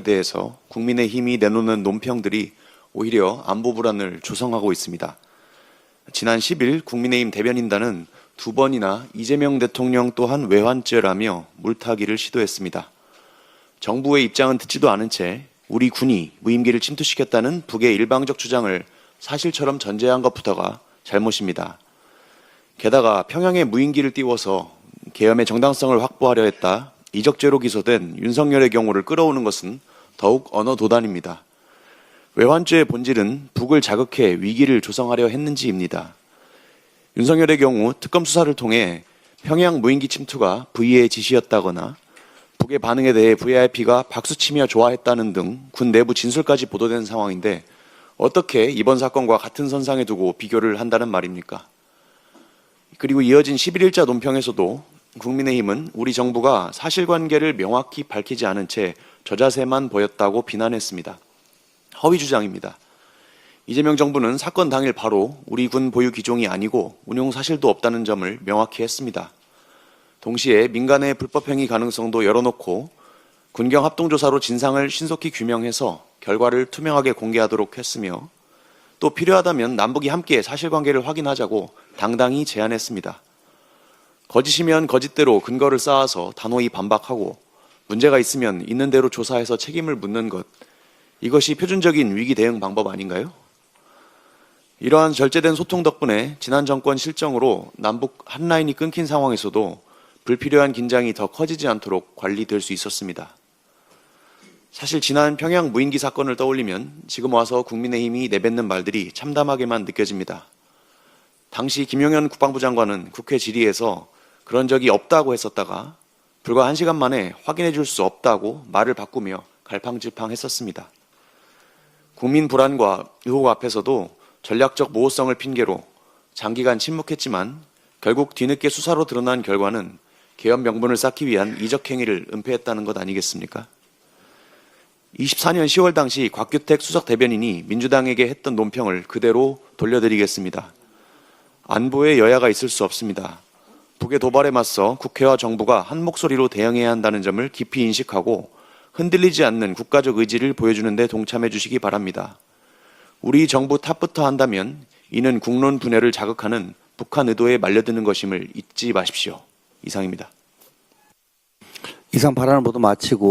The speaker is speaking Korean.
대해서 국민의힘이 내놓는 논평들이 오히려 안보 불안을 조성하고 있습니다. 지난 10일 국민의힘 대변인단은 두 번이나 이재명 대통령 또한 외환죄라며 물타기를 시도했습니다. 정부의 입장은 듣지도 않은 채 우리 군이 무임기를 침투시켰다는 북의 일방적 주장을 사실처럼 전제한 것부터가 잘못입니다. 게다가 평양에 무임기를 띄워서 계엄의 정당성을 확보하려 했다 이적죄로 기소된 윤석열의 경우를 끌어오는 것은 더욱 언어도단입니다. 외환죄의 본질은 북을 자극해 위기를 조성하려 했는지입니다. 윤석열의 경우 특검 수사를 통해 평양 무임기 침투가 V의 지시였다거나 북의 반응에 대해 VIP가 박수치며 좋아했다는 등 군 내부 진술까지 보도된 상황인데 어떻게 이번 사건과 같은 선상에 두고 비교를 한다는 말입니까? 그리고 이어진 11일자 논평에서도 국민의힘은 우리 정부가 사실관계를 명확히 밝히지 않은 채 저자세만 보였다고 비난했습니다. 허위 주장입니다. 이재명 정부는 사건 당일 바로 우리 군 보유 기종이 아니고 운용 사실도 없다는 점을 명확히 했습니다. 동시에 민간의 불법행위 가능성도 열어놓고 군경 합동조사로 진상을 신속히 규명해서 결과를 투명하게 공개하도록 했으며 또 필요하다면 남북이 함께 사실관계를 확인하자고 당당히 제안했습니다. 거짓이면 거짓대로 근거를 쌓아서 단호히 반박하고 문제가 있으면 있는 대로 조사해서 책임을 묻는 것, 이것이 표준적인 위기 대응 방법 아닌가요? 이러한 절제된 소통 덕분에 지난 정권 실정으로 남북 한 라인이 끊긴 상황에서도 불필요한 긴장이 더 커지지 않도록 관리될 수 있었습니다. 사실 지난 평양 무인기 사건을 떠올리면 지금 와서 국민의힘이 내뱉는 말들이 참담하게만 느껴집니다. 당시 김용현 국방부 장관은 국회 질의에서 그런 적이 없다고 했었다가 불과 1시간 만에 확인해 줄 수 없다고 말을 바꾸며 갈팡질팡했었습니다. 국민 불안과 의혹 앞에서도 전략적 모호성을 핑계로 장기간 침묵했지만 결국 뒤늦게 수사로 드러난 결과는 계엄 명분을 쌓기 위한 이적 행위를 은폐했다는 것 아니겠습니까? 24년 10월 당시 곽규택 수석 대변인이 민주당에게 했던 논평을 그대로 돌려드리겠습니다. 안보에 여야가 있을 수 없습니다. 북의 도발에 맞서 국회와 정부가 한 목소리로 대응해야 한다는 점을 깊이 인식하고 흔들리지 않는 국가적 의지를 보여주는 데 동참해 주시기 바랍니다. 우리 정부 탓부터 한다면 이는 국론 분열을 자극하는 북한 의도에 말려드는 것임을 잊지 마십시오. 이상입니다. 이상 발언을 모두 마치고